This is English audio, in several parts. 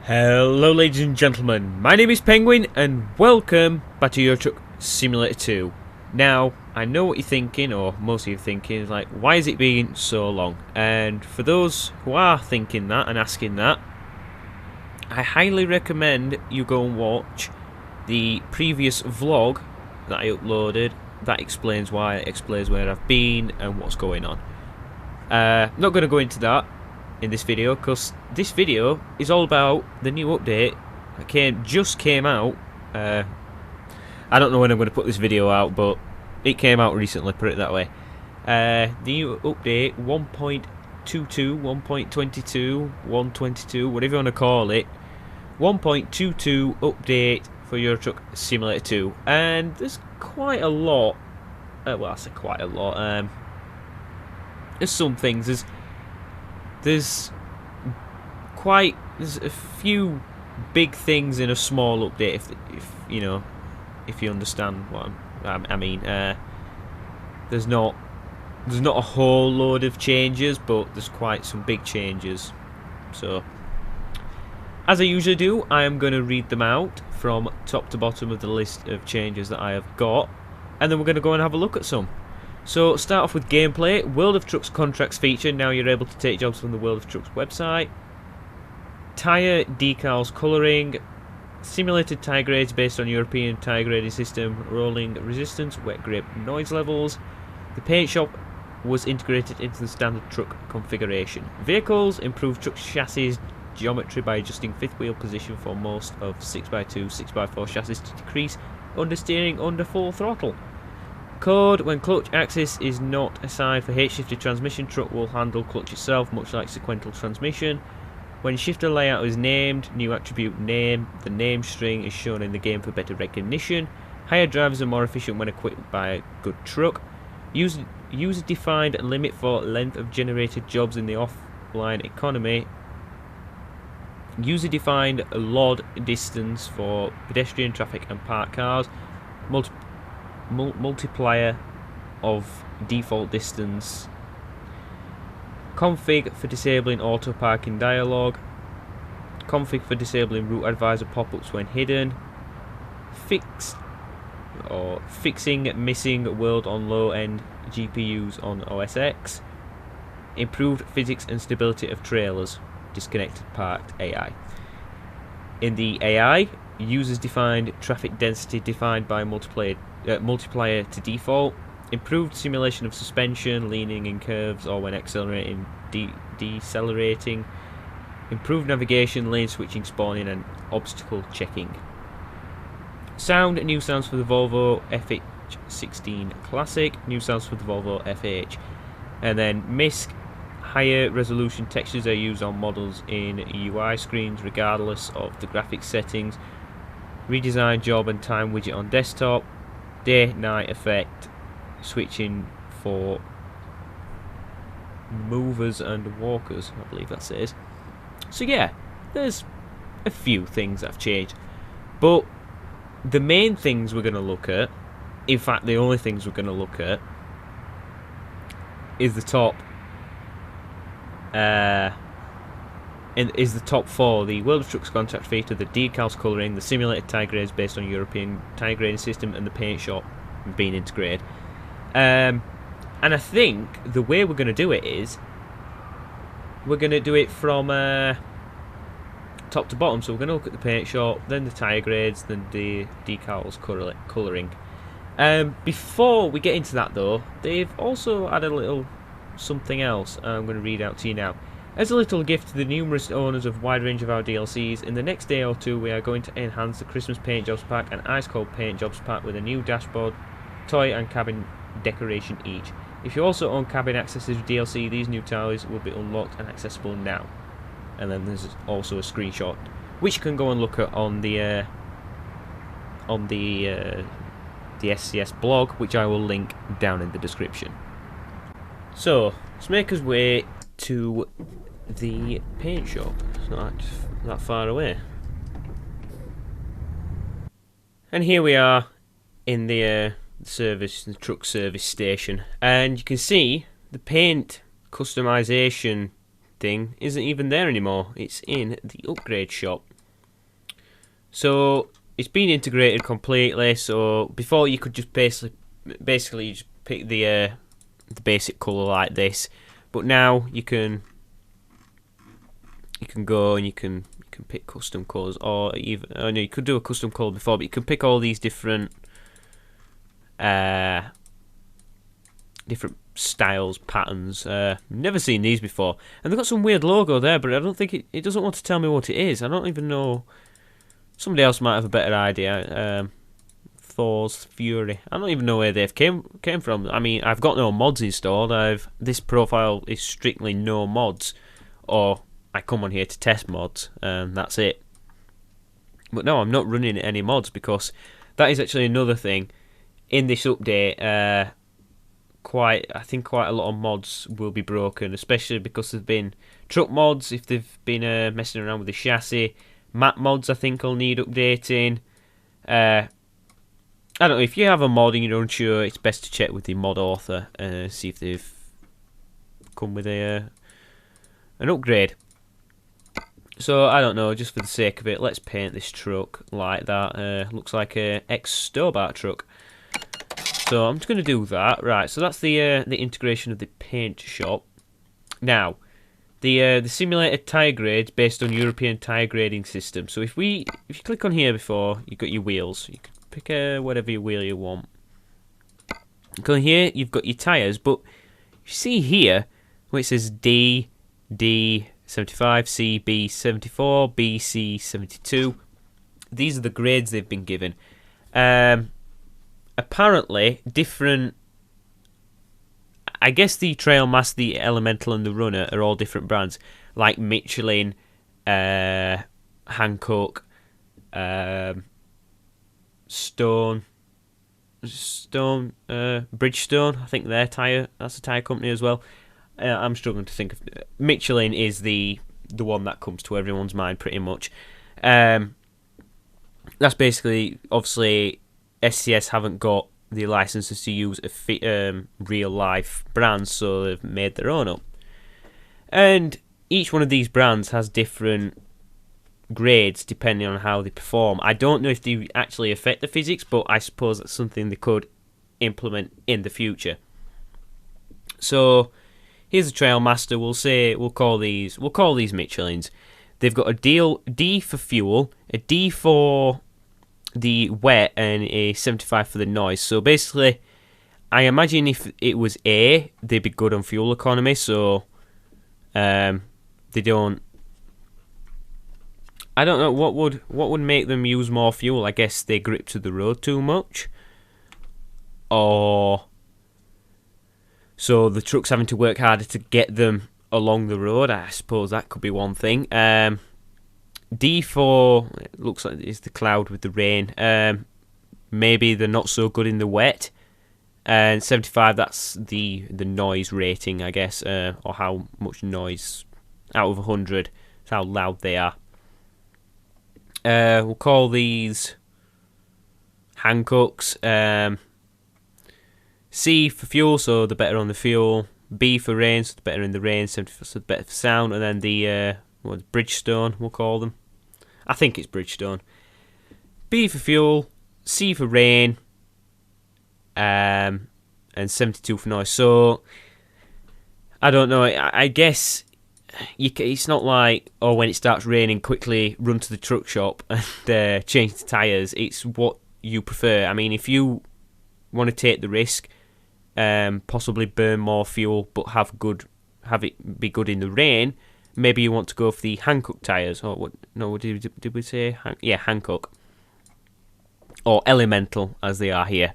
Hello ladies and gentlemen, my name is Penguin and welcome back to Euro Truck Simulator 2. Now, I know what you're thinking, or most of you are thinking, like, why is it being so long? And for those who are thinking that and asking that, I highly recommend you go and watch the previous vlog that I uploaded. That explains why, it explains where I've been and what's going on. I'm not going to go into that in this video, because this video is all about the new update that just came out. I don't know when I'm going to put this video out, but it came out recently, put it that way. The new update 1.22, 1.22, 122, whatever you want to call it, 1.22 update for Euro Truck Simulator 2, and there's quite a lot. Well, I say quite a lot. There's some things. There's a few big things in a small update. If you understand what I mean. There's not a whole load of changes, but there's quite some big changes. So, as I usually do, I am going to read them out from top to bottom of the list of changes that I have got, and then we're going to go and have a look at some. So, start off with gameplay. World of Trucks contracts feature. Now you're able to take jobs from the World of Trucks website. Tyre decals colouring. Simulated tyre grades based on European tyre grading system. Rolling resistance, wet grip noise levels. The paint shop was integrated into the standard truck configuration. Vehicles improved truck chassis geometry by adjusting fifth wheel position for most of 6x2, 6x4 chassis to decrease understeering under full throttle. Code: when clutch axis is not assigned for H-shifted transmission, truck will handle clutch itself, much like sequential transmission. When shifter layout is named, new attribute name, the name string is shown in the game for better recognition. Higher drivers are more efficient when equipped by a good truck. User-defined limit for length of generated jobs in the offline economy. User-defined LOD distance for pedestrian traffic and parked cars. Multiplier of default distance. Config for disabling auto parking dialog. Config for disabling route advisor pop-ups when hidden. Fixing missing world on low-end GPUs on OS X. Improved physics and stability of trailers. Disconnected parked AI. In the AI, users defined traffic density defined by multiplier to default. Improved simulation of suspension, leaning in curves or when accelerating, decelerating. Improved navigation, lane switching, spawning and obstacle checking. Sound: new sounds for the Volvo FH16 Classic, new sounds for the Volvo FH. And then MISC: higher resolution textures are used on models in UI screens regardless of the graphics settings. Redesigned job and time widget on desktop. Day-night effect, switching for movers and walkers, I believe that says. So yeah, there's a few things that have changed. But the main things we're going to look at, in fact the only things we're going to look at, is the top four: the World of Trucks contract feature, the decals colouring, the simulated tyre grades based on European tyre grading system, and the paint shop being integrated. And I think the way we're going to do it is we're going to do it from top to bottom. So we're going to look at the paint shop, then the tyre grades, then the decals colouring. Before we get into that though, they've also added a little something else I'm going to read out to you now. As a little gift to the numerous owners of a wide range of our DLCs, in the next day or two we are going to enhance the Christmas Paint Jobs Pack and Ice Cold Paint Jobs Pack with a new dashboard, toy and cabin decoration each. If you also own cabin accessories DLC, these new toys will be unlocked and accessible now. And then there's also a screenshot, which you can go and look at on the SCS blog, which I will link down in the description. So, let's make us way to the paint shop. It's not that far away. And here we are in the truck service station, and you can see the paint customization thing isn't even there anymore. It's in the upgrade shop. So it's been integrated completely. So before you could just basically just pick the basic colour like this, but now you can go and you can pick custom colours, or even no, you could do a custom colour before, but you can pick all these different styles, patterns. Never seen these before, and they've got some weird logo there, but I don't think it doesn't want to tell me what it is. I don't even know. Somebody else might have a better idea. Thor's Fury. I don't even know where they've came from. I mean, I've got no mods installed. This profile is strictly no mods, or I come on here to test mods, and that's it. But no, I'm not running any mods, because that is actually another thing in this update. I think quite a lot of mods will be broken, especially because there've been truck mods if they've been messing around with the chassis. Map mods I think will need updating. I don't know, if you have a mod and you're unsure, it's best to check with the mod author and see if they've come with an upgrade. So I don't know, just for the sake of it, let's paint this truck like that. Looks like a ex-Stobart truck. So I'm just going to do that. Right, so that's the integration of the paint shop. Now, the simulated tyre grades based on European tyre grading system. So if you click on here before, you've got your wheels. You can pick whatever your wheel you want. Go on here, you've got your tyres, but you see here where it says D, 75, C, B, 74, B, C, 72. These are the grades they've been given. Apparently, different. I guess the Trailmaster, the Elemental, and the Runner are all different brands, like Michelin, Hankook, Bridgestone. I think that's a tyre company as well. I'm struggling to think of. Michelin is the one that comes to everyone's mind pretty much. That's basically, obviously, SCS haven't got the licenses to use real life brands, so they've made their own up. And each one of these brands has different grades depending on how they perform. I don't know if they actually affect the physics, but I suppose that's something they could implement in the future. So here's a Trailmaster. We'll call these Michelins. They've got a D for fuel, a D for the wet, and a 75 for the noise. So basically, I imagine if it was A, they'd be good on fuel economy. So they don't. I don't know what would make them use more fuel. I guess they grip to the road too much, or so the truck's having to work harder to get them along the road. I suppose that could be one thing. D4 it looks like it's the cloud with the rain. Maybe they're not so good in the wet. And 75, that's the noise rating, I guess, or how much noise out of 100. That's how loud they are. We'll call these Hankooks. C for fuel, so the better on the fuel. B for rain, so the better in the rain. 75, so the better for sound. And then the Bridgestone, we'll call them. I think it's Bridgestone. B for fuel, C for rain, and 72 for noise. So I don't know. I guess it's not like, oh, when it starts raining, quickly run to the truck shop and change the tyres. It's what you prefer. I mean, if you want to take the risk, possibly burn more fuel, but have it be good in the rain, maybe you want to go for the Hankook tyres. Or what? No, what did we say? Hankook or Elemental, as they are here.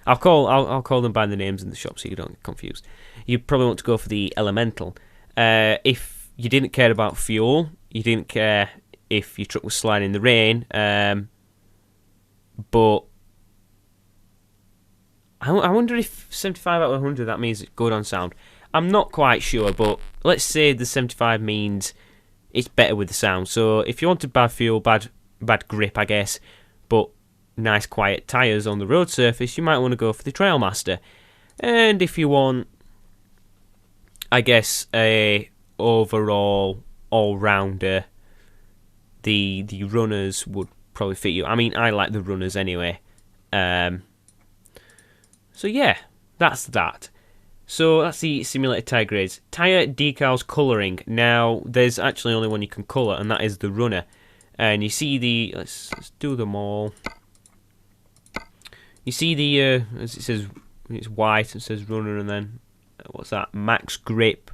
I'll call them by the names in the shop so you don't get confused. You probably want to go for the Elemental. If you didn't care about fuel, you didn't care if your truck was sliding in the rain, but I wonder if 75 out of 100, that means it's good on sound. I'm not quite sure, but let's say the 75 means it's better with the sound. So if you wanted bad fuel, bad grip, I guess, but nice quiet tyres on the road surface, you might want to go for the Trailmaster. And if you want, I guess, a overall all-rounder, the runners would probably fit you. I mean, I like the runners anyway. So yeah, that's that. So that's the simulated tyre grades. Tyre decals colouring. Now, there's actually only one you can colour, and that is the runner. And you see the... Let's do them all. You see the... as it says, it's white, it says runner, and then... What's that? Max grip.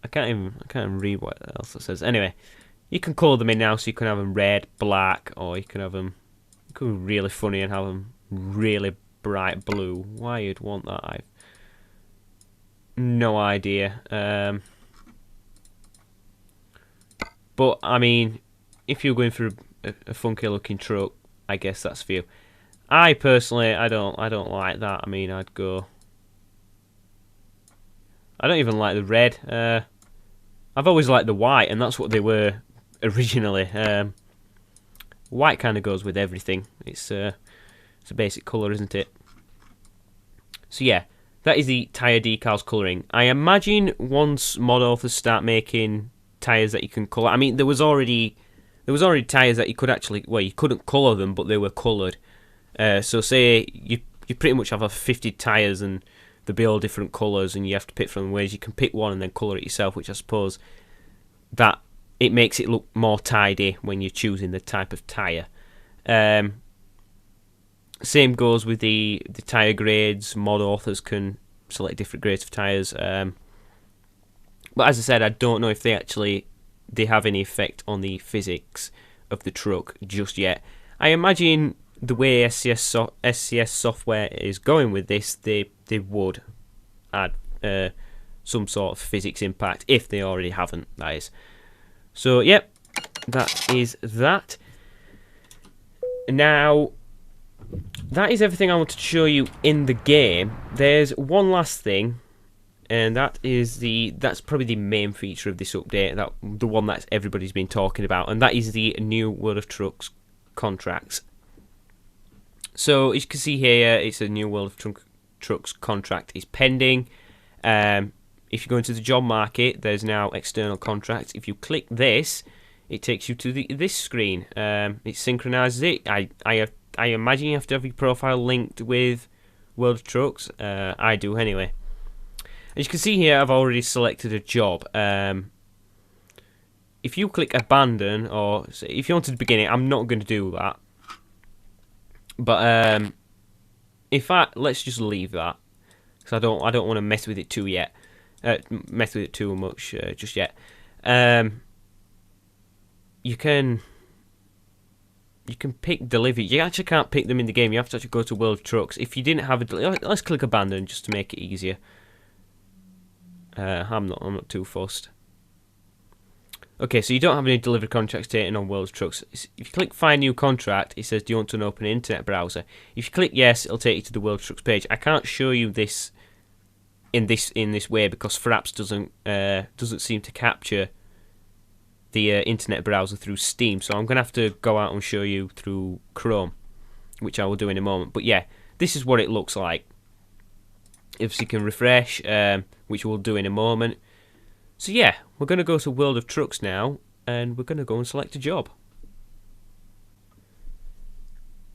I can't even read what else it says. Anyway, you can colour them in now, so you can have them red, black, or you can have them... You could be really funny and have them really bright blue. Why you'd want that, I've no idea. But I mean, if you're going for a funky looking truck, I guess that's for you. I personally, I don't like that. I mean, I'd go. I don't even like the red. I've always liked the white, and that's what they were originally. White kind of goes with everything. It's a basic colour, isn't it? So yeah, that is the tyre decals colouring. I imagine once mod authors start making tyres that you can colour. I mean, there was already tyres that you could actually, well, you couldn't colour them, but they were coloured. So say you pretty much have 50 tyres and they'll be all different colours, and you have to pick from them. Whereas you can pick one and then colour it yourself, which I suppose that it makes it look more tidy when you're choosing the type of tyre. Same goes with the tyre grades. Mod authors can select different grades of tyres. But as I said, I don't know if they have any effect on the physics of the truck just yet. I imagine the way SCS software is going with this, they would add some sort of physics impact if they already haven't, that is. So, yep, that is that. Now, that is everything I wanted to show you in the game. There's one last thing, and that's probably the main feature of this update, the one that everybody's been talking about, and that is the new World of Trucks contracts. So, as you can see here, it's a new World of Trucks contract is pending. If you go into the job market, there's now external contracts. If you click this, it takes you to this screen. It synchronises it. I imagine you have to have your profile linked with World of Trucks. I do anyway. As you can see here, I've already selected a job. If you click abandon, or if you want to begin it, I'm not going to do that. But let's just leave that, because I don't want to mess with it too much just yet. You can pick delivery. You actually can't pick them in the game. You have to actually go to World of Trucks. If you didn't have let's click abandon just to make it easier. I'm not too fussed. Okay, so you don't have any delivery contracts taken on World of Trucks. If you click Find New Contract, it says, do you want to open an internet browser? If you click yes, it'll take you to the World of Trucks page. I can't show you this in this way because Fraps doesn't seem to capture the internet browser through Steam, so I'm going to have to go out and show you through Chrome, which I will do in a moment. But yeah, this is what it looks like. If you can refresh, which we'll do in a moment. So yeah, we're going to go to World of Trucks now, and we're going to go and select a job.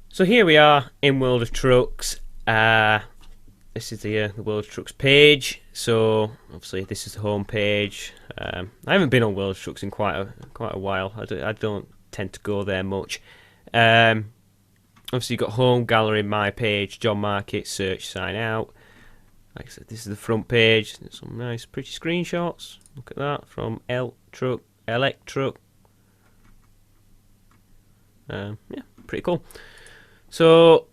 So here we are in World of Trucks. This is the World of Trucks page. So obviously this is the home page. I haven't been on World of Trucks in quite a while. I don't tend to go there much. Obviously you've got home, gallery, my page, job market, search, sign out. Like I said, this is the front page. There's some nice, pretty screenshots. Look at that from Eltruck. Yeah, pretty cool. So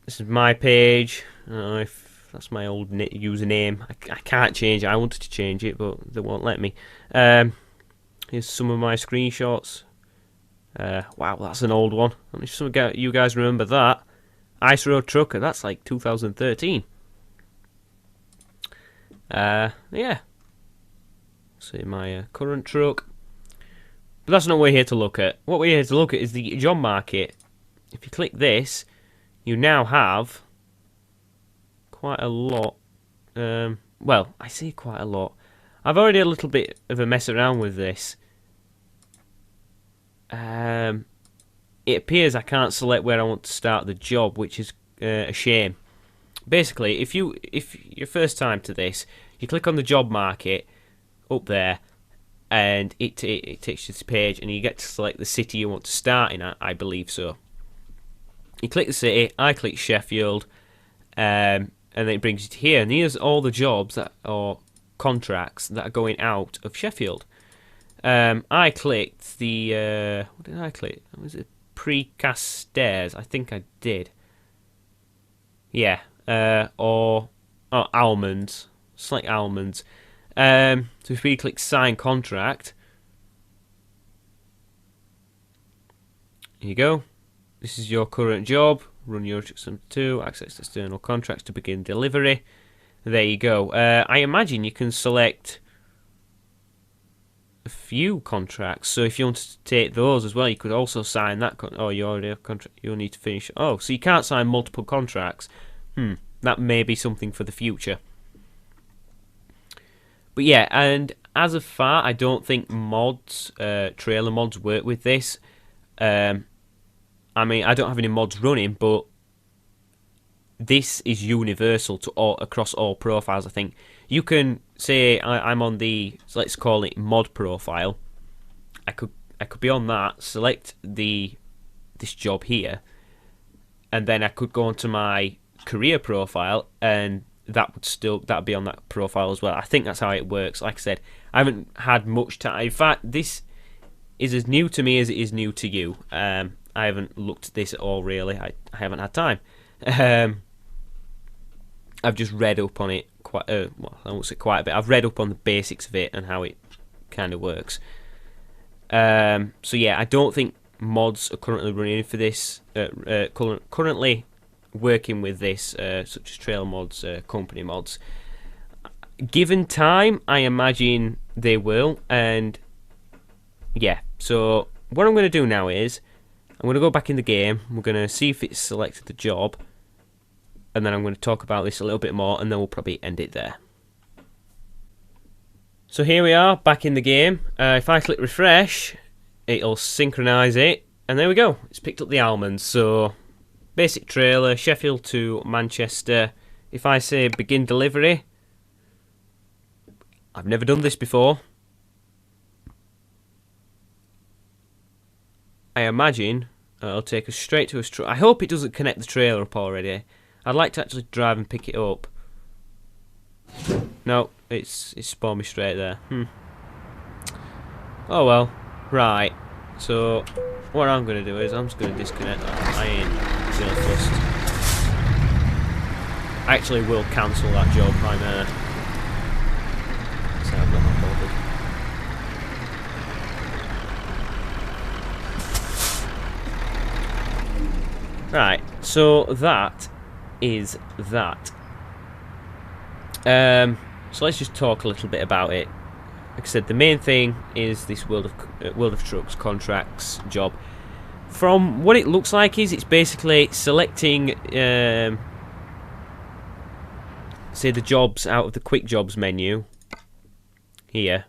this is my page. I don't know if that's my old username. I can't change it. I wanted to change it, but they won't let me. Here's some of my screenshots. Wow, that's an old one. I don't know if some of you guys remember that. Ice Road Trucker. That's like 2013. Yeah. See my current truck. But that's not what we're here to look at. What we're here to look at is the job market. If you click this, you now have quite a lot. Well, I say quite a lot. I've already had a little bit of a mess around with this. it appears I can't select where I want to start the job, which is a shame. Basically, if your first time to this, you click on the job market up there, and it takes you to this page, and you get to select the city you want to start in. I believe so. You click the city. I click Sheffield, and then it brings you to here. And here's all the jobs that or contracts that are going out of Sheffield. I clicked the what did I click? Was it precast stairs? I think I did. Yeah. Or almonds. Select almonds. So if we click sign contract, here you go. This is your current job. Run your system 2. Access external contracts to begin delivery. There you go. I imagine you can select a few contracts. So if you want to take those as well, you could also sign that. Oh, you already have contract. You'll need to finish. Oh, so you can't sign multiple contracts. That may be something for the future. But yeah, and as of far, I don't think mods, trailer mods, work with this. I mean, I don't have any mods running, but this is universal to across all profiles. I think you can say I'm on the, so let's call it mod profile. I could be on that, select this job here, and then I could go onto my career profile, and that'd be on that profile as well. I think that's how it works. Like I said, I haven't had much time. In fact, this is as new to me as it is new to you. I haven't looked at this at all, really. I haven't had time. I've just read up on it quite. Well, I won't say quite a bit. I've read up on the basics of it and how it kind of works. So yeah, I don't think mods are currently running for this. Currently working with this, such as trail mods, company mods. Given time, I imagine they will. And yeah, so what I'm going to do now is I'm going to go back in the game. We're going to see if it's selected the job, and then I'm going to talk about this a little bit more, and then we'll probably end it there. So here we are, back in the game. If I click refresh, it'll synchronise it, and there we go. It's picked up the almonds. So basic trailer, Sheffield to Manchester. If I say begin delivery, I've never done this before. I imagine it'll take us straight to a truck. I hope it doesn't connect the trailer up already. I'd like to actually drive and pick it up. No, it's spawned me straight there. Oh well. Right. So what I'm going to do is I'm just going to disconnect that. I ain't really fussed. I actually will cancel that job. I'm so I'm not bothered. Right, so that is that. So let's just talk a little bit about it. Like I said, the main thing is this World of Trucks contracts job. From what it looks like is it's basically selecting, say, the jobs out of the quick jobs menu here.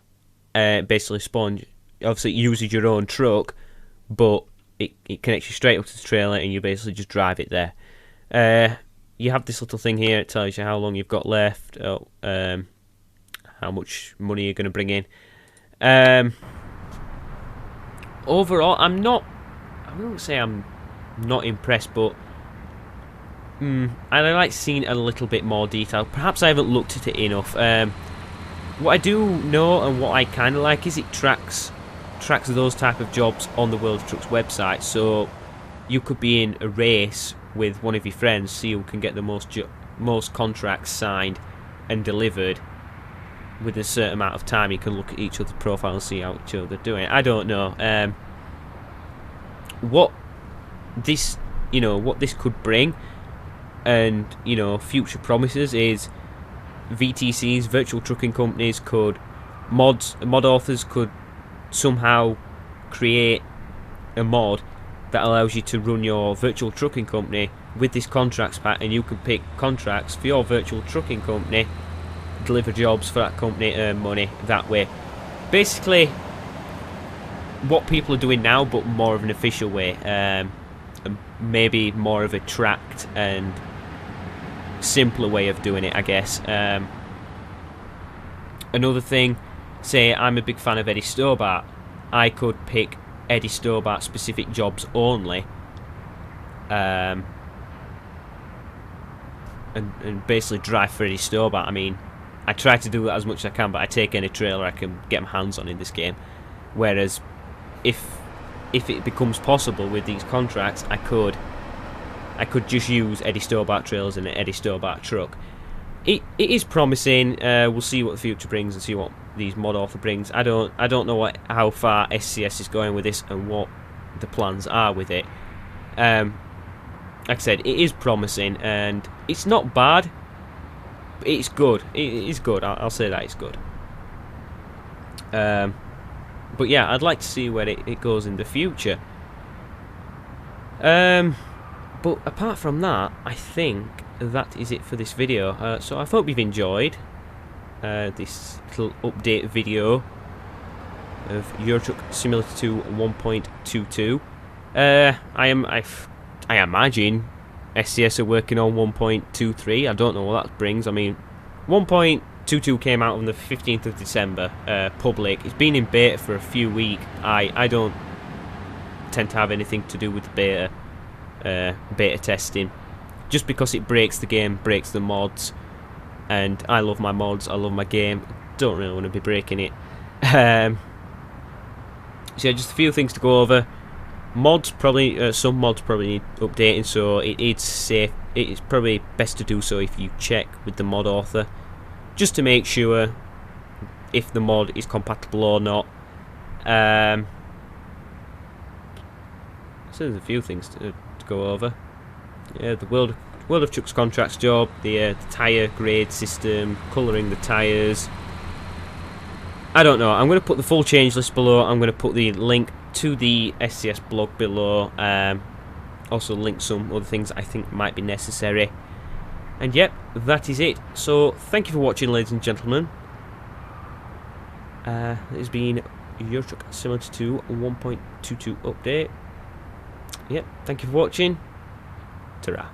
Basically spawn. Obviously, it uses your own truck, but it connects you straight up to the trailer, and you basically just drive it there. You have this little thing here. It tells you how long you've got left, how much money you're going to bring in. Overall, I wouldn't say I'm not impressed, but I like seeing a little bit more detail. Perhaps I haven't looked at it enough. What I do know and what I kind of like is it tracks those type of jobs on the World of Trucks website. So you could be in a race with one of your friends, see who can get the most contracts signed and delivered within a certain amount of time. You can look at each other's profile and see how each other are doing. I don't know what this could bring, and future promises is VTCs, virtual trucking companies, mod authors could somehow create a mod that allows you to run your virtual trucking company with this contracts pack, and you can pick contracts for your virtual trucking company, deliver jobs for that company, earn money that way. Basically, what people are doing now, but more of an official way, and maybe more of a tracked and simpler way of doing it, I guess. Another thing, say I'm a big fan of Eddie Stobart, I could pick Eddie Stobart specific jobs only, and basically drive for Eddie Stobart. I mean, I try to do that as much as I can, but I take any trailer I can get my hands on in this game. Whereas, if it becomes possible with these contracts, I could just use Eddie Stobart trailers in an Eddie Stobart truck. It is promising. We'll see what the future brings and see what these mod author brings. I don't know how far SCS is going with this and what the plans are with it. Like I said, it is promising and it's not bad. But it's good. It is good. I'll say that it's good. But yeah, I'd like to see where it goes in the future. But apart from that, I think that is it for this video. So I hope you've enjoyed this little update video of Euro Truck Simulator 2 1.22. I imagine SCS are working on 1.23. I don't know what that brings. I mean, 1.22 came out on the 15th of December, public. It's been in beta for a few weeks. I don't tend to have anything to do with the beta testing, just because it breaks the game, breaks the mods, and I love my mods, I love my game, don't really want to be breaking it. So yeah, just a few things to go over. Mods probably, some mods probably need updating, so it's safe. It's probably best to do so if you check with the mod author, just to make sure if the mod is compatible or not. So there's a few things to go over. Yeah, the World of Trucks contracts job, the tyre grade system, colouring the tyres. I don't know. I'm going to put the full change list below. I'm going to put the link to the SCS blog below. Also link some other things I think might be necessary. And yep, that is it. So thank you for watching, ladies and gentlemen. It has been Euro Truck Simulator 2 1.22 update. Yep, thank you for watching. Ta-ra.